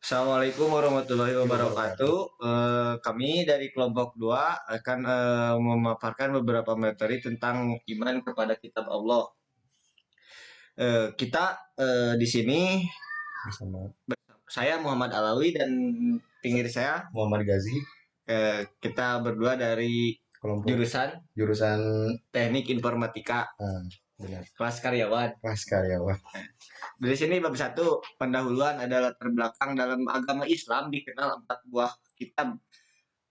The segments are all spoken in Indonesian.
Assalamualaikum warahmatullahi wabarakatuh. Wabarakatuh. Kami dari kelompok 2 akan memaparkan beberapa materi tentang iman kepada kitab Allah. Kita di sini Bersama saya Muhammad Alawi dan pinggir saya Muhammad Gazi, kita berdua dari kelompok jurusan jurusan Teknik Informatika ah, benar, kelas karyawan. kelas karyawan. Dari sini bab 1 pendahuluan adalah terbelakang dalam agama Islam dikenal 4 buah kitab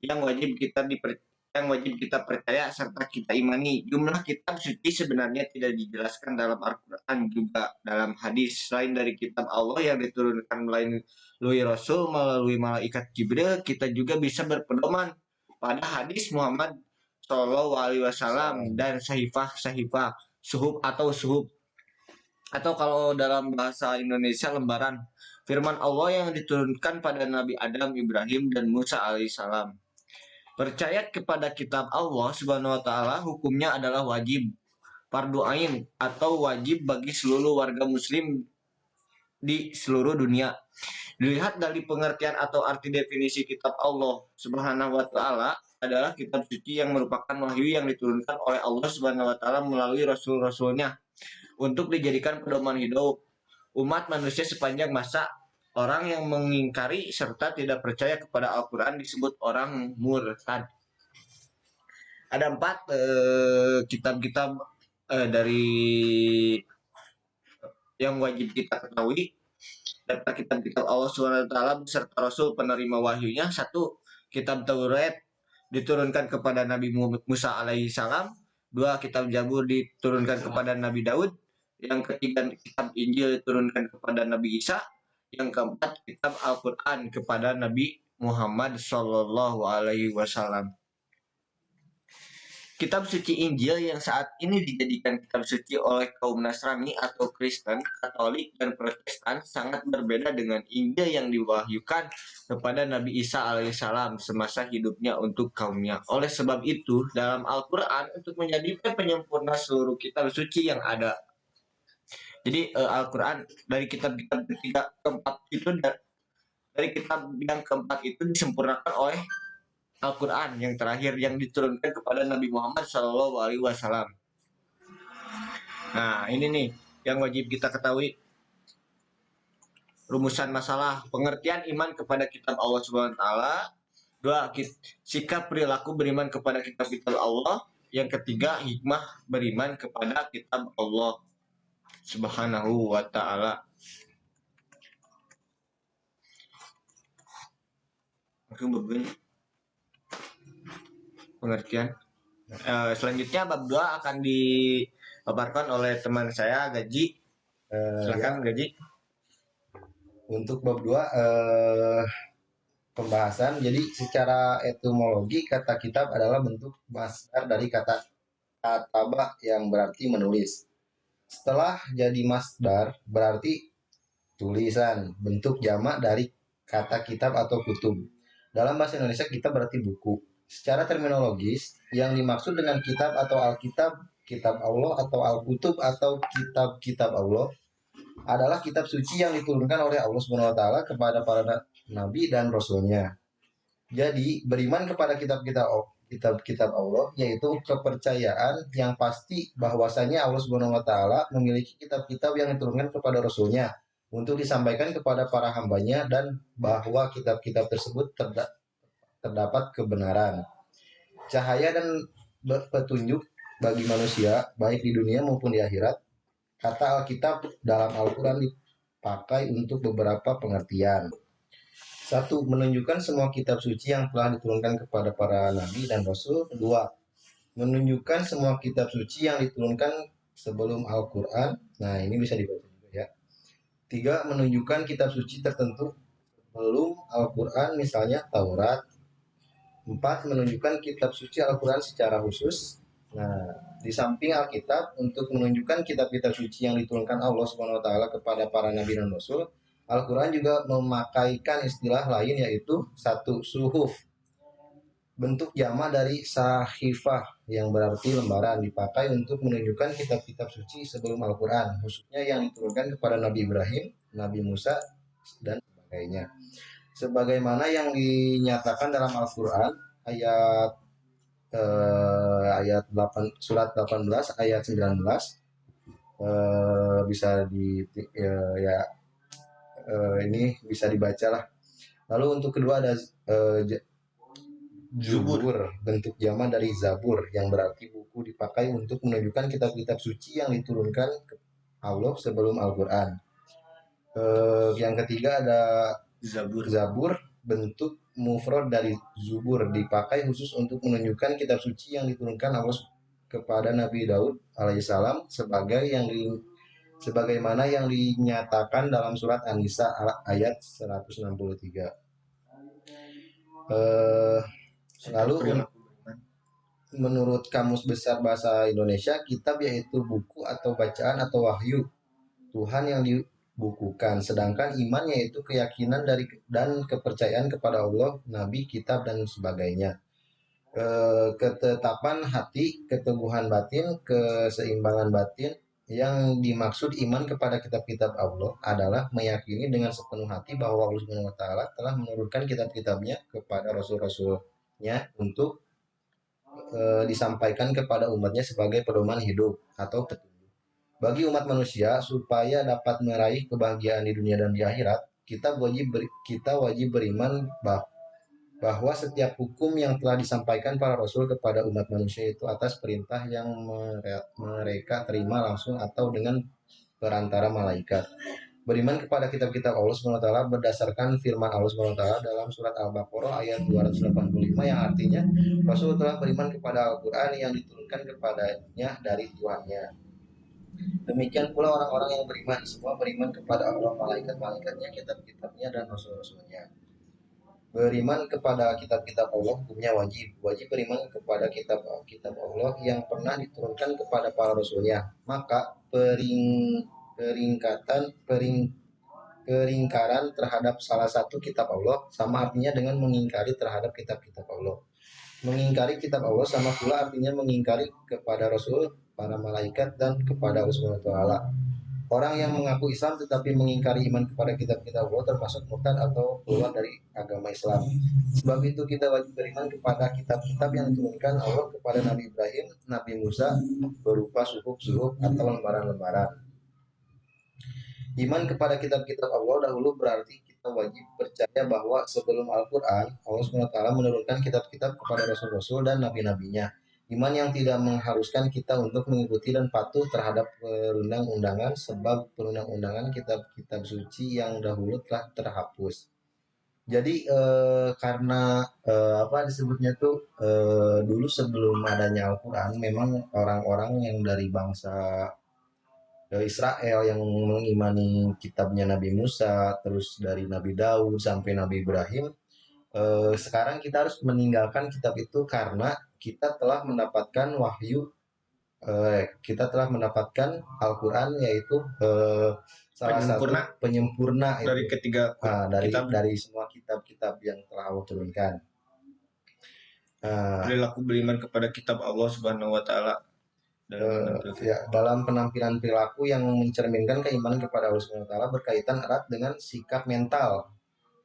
yang wajib kita percaya serta kita imani. Jumlah kitab suci sebenarnya tidak dijelaskan dalam Al-Quran juga dalam hadis. Selain dari kitab Allah yang diturunkan melalui Rasul melalui malaikat Jibril, kita juga bisa berpedoman pada hadis Muhammad Shallallahu Alaihi Wasallam dan sahifah suhuf atau kalau dalam bahasa Indonesia lembaran firman Allah yang diturunkan pada Nabi Adam, Ibrahim, dan Musa alaihissalam. Percaya kepada kitab Allah Subhanahu wa taala hukumnya adalah wajib, fardu ain atau wajib bagi seluruh warga muslim di seluruh dunia. Dilihat dari pengertian atau arti definisi kitab Allah Subhanahu wa taala adalah kitab suci yang merupakan wahyu yang diturunkan oleh Allah Subhanahu wa taala melalui rasul-rasulnya untuk dijadikan pedoman hidup umat manusia sepanjang masa. Orang yang mengingkari serta tidak percaya kepada Al-Quran disebut orang murtad. Ada 4 kitab-kitab dari yang wajib kita ketahui daftar kitab-kitab Allah SWT beserta Rasul penerima wahyunya. 1. Kitab Taurat diturunkan kepada Nabi Musa alaihi salam. 2. Kitab Zabur diturunkan kepada Nabi Daud. Yang ketiga, kitab Injil diturunkan kepada Nabi Isa. Yang keempat, kitab Al-Quran kepada Nabi Muhammad Sallallahu Alaihi Wasallam. Kitab suci Injil yang saat ini dijadikan kitab suci oleh kaum Nasrani atau Kristen, Katolik, dan Protestan sangat berbeda dengan Injil yang diwahyukan kepada Nabi Isa alaihissalam semasa hidupnya untuk kaumnya. Oleh sebab itu, dalam Al-Quran untuk menjadikan penyempurna seluruh kitab suci yang ada. Jadi Al-Quran dari kitab-kitab ketiga keempat itu dari kitab yang keempat itu disempurnakan oleh Al-Quran yang terakhir yang diturunkan kepada Nabi Muhammad Shallallahu Alaihi Wasallam. Nah ini nih yang wajib kita ketahui, rumusan masalah pengertian iman kepada kitab Allah Subhanahu Wa Taala. 2. Sikap perilaku beriman kepada kitab-kitab Allah. Yang ketiga, hikmah beriman kepada kitab Allah Subhanahu Wa Taala. Aku begini pengertian. Selanjutnya bab 2 akan dipaparkan oleh teman saya Gaji. Silakan Ya, Gaji. untuk bab 2 pembahasan. Jadi secara etimologi kata kitab adalah bentuk masdar dari kata kataba yang berarti menulis. Setelah jadi masdar berarti tulisan, bentuk jamak dari kata kitab atau kutub. Dalam bahasa Indonesia kitab berarti buku. Secara terminologis, yang dimaksud dengan kitab atau alkitab, kitab Allah atau al-kutub atau kitab-kitab Allah adalah kitab suci yang diturunkan oleh Allah Subhanahu wa taala kepada para nabi dan rasulnya. Jadi, beriman kepada kitab-kitab Allah yaitu kepercayaan yang pasti bahwasanya Allah Subhanahu wa taala memiliki kitab-kitab yang diturunkan kepada rasulnya untuk disampaikan kepada para hambanya dan bahwa kitab-kitab tersebut terdapat kebenaran, cahaya dan petunjuk bagi manusia baik di dunia maupun di akhirat. Kata Alkitab dalam Al-Quran dipakai untuk beberapa pengertian. 1. Menunjukkan semua kitab suci yang telah diturunkan kepada para nabi dan rasul. 2. Menunjukkan semua kitab suci yang diturunkan sebelum Al-Quran. Nah, ini bisa dibaca juga ya. 3. Menunjukkan kitab suci tertentu sebelum Al-Quran, misalnya Taurat. 4. Menunjukkan kitab suci Al-Quran secara khusus. Nah, di samping Alkitab untuk menunjukkan kitab-kitab suci yang diturunkan Allah Subhanahu wa taala kepada para nabi dan rasul, Al-Quran juga memakaikan istilah lain yaitu 1. Suhuf. Bentuk jamak dari sahifah yang berarti lembaran, dipakai untuk menunjukkan kitab-kitab suci sebelum Al-Quran, khususnya yang diturunkan kepada Nabi Ibrahim, Nabi Musa, dan sebagainya. Sebagaimana yang dinyatakan dalam Al-Qur'an ayat ayat 8 surat 18 ayat 19, bisa ya, ini bisa dibaca lah. Lalu untuk kedua ada Zubur. Zubur, bentuk jamak dari Zabur yang berarti buku dipakai untuk menunjukkan kitab-kitab suci yang diturunkan ke Allah sebelum Al-Qur'an. Yang ketiga ada Zabur. Zabur, bentuk mufrad dari Zubur, dipakai khusus untuk menunjukkan kitab suci yang diturunkan Allah kepada Nabi Daud alaihissalam sebagaimana yang dinyatakan dalam surat An-Nisa ayat 163. Lalu menurut Kamus Besar Bahasa Indonesia, kitab yaitu buku atau bacaan atau wahyu Tuhan yang dibukukan. Sedangkan iman yaitu keyakinan dan kepercayaan kepada Allah, nabi, kitab dan sebagainya. Ketetapan hati, keteguhan batin, keseimbangan batin. Yang dimaksud iman kepada kitab-kitab Allah adalah meyakini dengan sepenuh hati bahwa Allah Subhanahu wa taala telah menurunkan kitab-kitabnya kepada rasul-rasulnya untuk disampaikan kepada umatnya sebagai pedoman hidup atau petunjuk. Bagi umat manusia supaya dapat meraih kebahagiaan di dunia dan di akhirat, kita wajib beriman bahwa setiap hukum yang telah disampaikan para rasul kepada umat manusia itu atas perintah yang mereka terima langsung atau dengan perantara malaikat. Beriman kepada kitab-kitab Allah SWT berdasarkan firman Allah SWT dalam surat Al-Baqarah ayat 285 yang artinya Rasul telah beriman kepada Al-Quran yang diturunkan kepadanya dari Tuhannya. Demikian pula orang-orang yang beriman, semua beriman kepada Allah, malaikat-malaikatnya, kitab-kitabnya, dan rasul-rasulnya. Beriman kepada kitab-kitab Allah hukumnya wajib beriman kepada kitab-kitab Allah yang pernah diturunkan kepada para rasulnya. Maka keringkaran terhadap salah satu kitab Allah sama artinya dengan mengingkari terhadap kitab-kitab Allah. Mengingkari kitab Allah sama pula artinya mengingkari kepada Rasul, para malaikat, dan kepada Allah Subhanahu wa taala. Orang yang mengaku Islam tetapi mengingkari iman kepada kitab-kitab Allah termasuk murtad atau keluar dari agama Islam. Sebab itu kita wajib beriman kepada kitab-kitab yang diturunkan Allah kepada Nabi Ibrahim, Nabi Musa berupa suhuf-suhuf atau lembaran-lembaran. Iman kepada kitab-kitab Allah dahulu berarti kita wajib percaya bahwa sebelum Al-Quran, Allah SWT menurunkan kitab-kitab kepada Rasul-Rasul dan Nabi-Nabinya. Iman yang tidak mengharuskan kita untuk mengikuti dan patuh terhadap perundang-undangan, sebab perundang-undangan kitab-kitab suci yang dahulu telah terhapus. Jadi karena apa disebutnya tuh dulu sebelum adanya Al-Quran, memang orang-orang yang dari bangsa Israel yang mengimani kitabnya Nabi Musa, terus dari Nabi Daud sampai Nabi Ibrahim. Sekarang kita harus meninggalkan kitab itu karena kita telah mendapatkan wahyu, kita telah mendapatkan Al-Quran yaitu salah satu penyempurna dari itu, ketiga dari semua kitab-kitab yang telah Allah turunkan. Perilaku beriman kepada kitab Allah Subhanahu wa taala dalam penampilan perilaku yang mencerminkan keimanan kepada Allah Subhanahu wa taala berkaitan erat dengan sikap mental,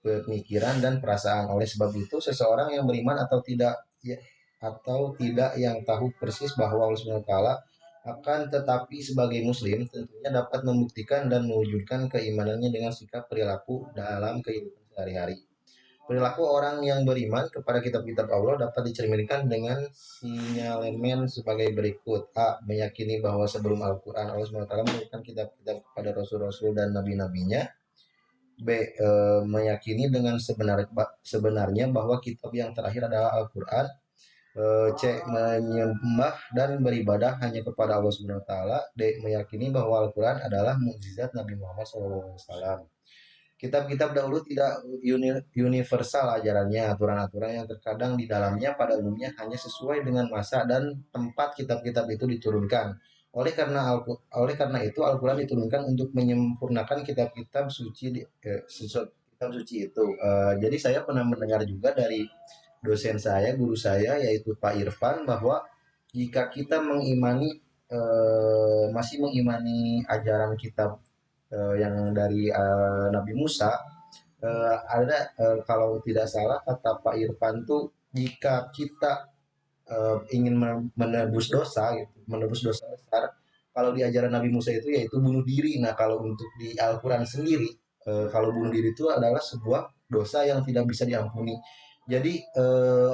pemikiran dan perasaan. Oleh sebab itu, seseorang yang beriman atau tidak yang tahu persis bahwa Allah Subhanahu wa taala akan tetapi sebagai muslim tentunya dapat membuktikan dan mewujudkan keimanannya dengan sikap perilaku dalam kehidupan sehari-hari. Perilaku orang yang beriman kepada kitab-kitab Allah dapat dicerminkan dengan sinyalemen sebagai berikut. A. Meyakini bahwa sebelum Al-Quran Allah SWT menurunkan kitab-kitab kepada Rasul-Rasul dan Nabi-Nabinya. B. Meyakini dengan sebenarnya bahwa kitab yang terakhir adalah Al-Quran. C. Menyembah dan beribadah hanya kepada Allah SWT. D. Meyakini bahwa Al-Quran adalah mukjizat Nabi Muhammad SAW. Kitab-kitab dahulu tidak universal ajarannya, aturan-aturan yang terkadang di dalamnya pada umumnya hanya sesuai dengan masa dan tempat kitab-kitab itu diturunkan. Oleh karena itu Al-Quran diturunkan untuk menyempurnakan kitab-kitab suci itu. Jadi saya pernah mendengar juga dari dosen saya, guru saya yaitu Pak Irfan, bahwa jika kita masih mengimani ajaran kitab yang dari Nabi Musa, Ada kalau tidak salah kata Pak Irfan tuh jika kita ingin menebus dosa gitu, menebus dosa besar, kalau di ajaran Nabi Musa itu yaitu bunuh diri. Nah, kalau untuk di Al-Qur'an sendiri, kalau bunuh diri itu adalah sebuah dosa yang tidak bisa diampuni. Jadi,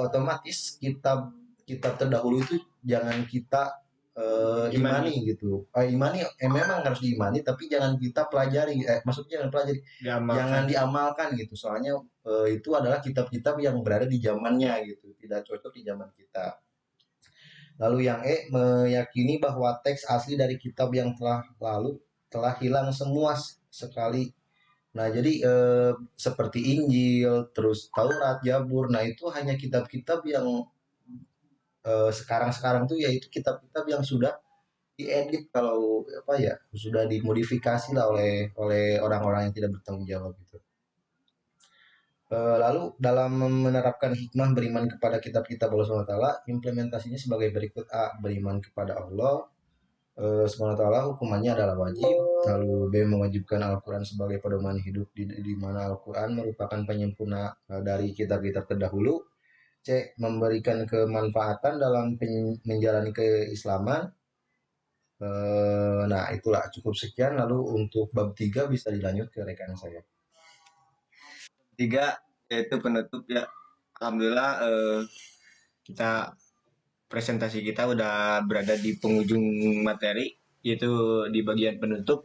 otomatis kitab kitab terdahulu itu jangan kita, Imani, imani gitu. Imani memang harus diimani, tapi jangan kita pelajari, maksudnya jangan pelajari, jangan diamalkan. diamalkan gitu. Soalnya, itu adalah kitab-kitab yang berada di zamannya gitu, tidak cocok di zaman kita. Lalu yang meyakini bahwa teks asli dari kitab yang telah lalu telah hilang semua sekali. Nah, jadi seperti Injil, terus Taurat, Zabur, nah itu hanya kitab-kitab yang sekarang-sekarang tuh yaitu kitab-kitab yang sudah diedit, kalau apa ya, sudah dimodifikasi lah oleh oleh orang-orang yang tidak bertanggung jawab gitu. Lalu dalam menerapkan hikmah beriman kepada kitab-kitab Allah SWT, implementasinya sebagai berikut: A. Beriman kepada Allah SWT hukumannya adalah wajib. Lalu B. Mewajibkan Al-Quran sebagai pedoman hidup, di mana Al-Quran merupakan penyempurna dari kitab-kitab terdahulu. C. Memberikan kemanfaatan dalam menjalani keislaman. Nah, itulah cukup sekian. Lalu untuk bab 3 bisa dilanjut ke rekan saya. Tiga yaitu penutup ya. Alhamdulillah kita presentasi kita udah berada di penghujung materi, yaitu di bagian penutup.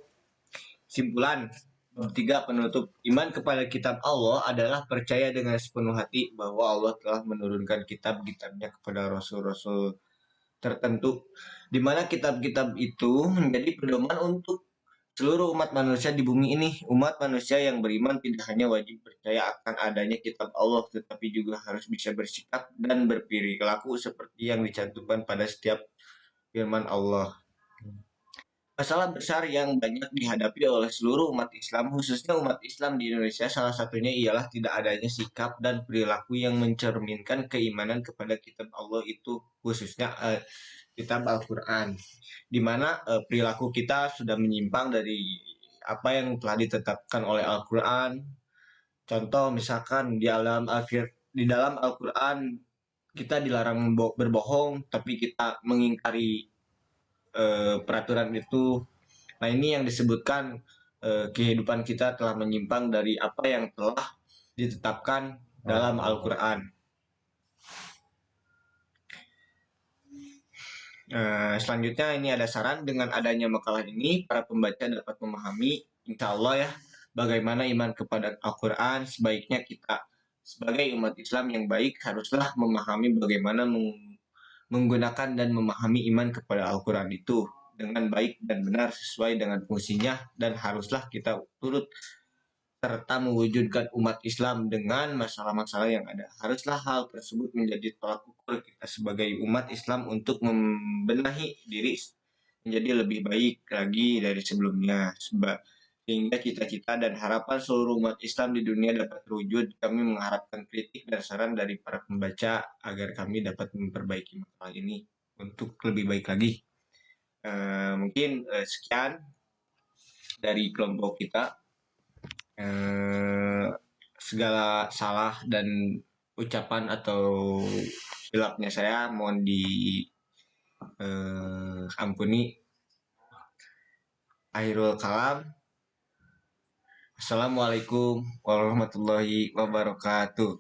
Simpulan bab 3 penutup, iman kepada kitab Allah adalah percaya dengan sepenuh hati bahwa Allah telah menurunkan kitab-kitabnya kepada rasul-rasul tertentu, di mana kitab-kitab itu menjadi pedoman untuk seluruh umat manusia di bumi ini. Umat manusia yang beriman tidak hanya wajib percaya akan adanya kitab Allah, tetapi juga harus bisa bersikap dan berperilaku seperti yang dicantumkan pada setiap firman Allah. Masalah besar yang banyak dihadapi oleh seluruh umat Islam, khususnya umat Islam di Indonesia, salah satunya ialah tidak adanya sikap dan perilaku yang mencerminkan keimanan kepada kitab Allah itu, khususnya kitab Al-Quran, di mana perilaku kita sudah menyimpang dari apa yang telah ditetapkan oleh Al-Quran. Contoh misalkan di dalam Al-Quran kita dilarang berbohong, tapi kita mengingkari peraturan itu. Nah, ini yang disebutkan kehidupan kita telah menyimpang dari apa yang telah ditetapkan dalam Al-Quran. Selanjutnya ini ada saran, dengan adanya makalah ini para pembaca dapat memahami insya Allah ya bagaimana iman kepada Al-Quran. Sebaiknya kita sebagai umat Islam yang baik haruslah memahami bagaimana menggunakan dan memahami iman kepada Al-Quran itu dengan baik dan benar sesuai dengan fungsinya, dan haruslah kita turut serta mewujudkan umat Islam dengan masalah-masalah yang ada. Haruslah hal tersebut menjadi tolak ukur kita sebagai umat Islam untuk membenahi diri menjadi lebih baik lagi dari sebelumnya. Sehingga cita-cita dan harapan seluruh umat Islam di dunia dapat terwujud. Kami mengharapkan kritik dan saran dari para pembaca agar kami dapat memperbaiki masalah ini untuk lebih baik lagi. Mungkin sekian dari kelompok kita. Segala salah dan ucapan atau silapnya saya mohon ampuni. Akhirul kalam. Assalamualaikum warahmatullahi wabarakatuh.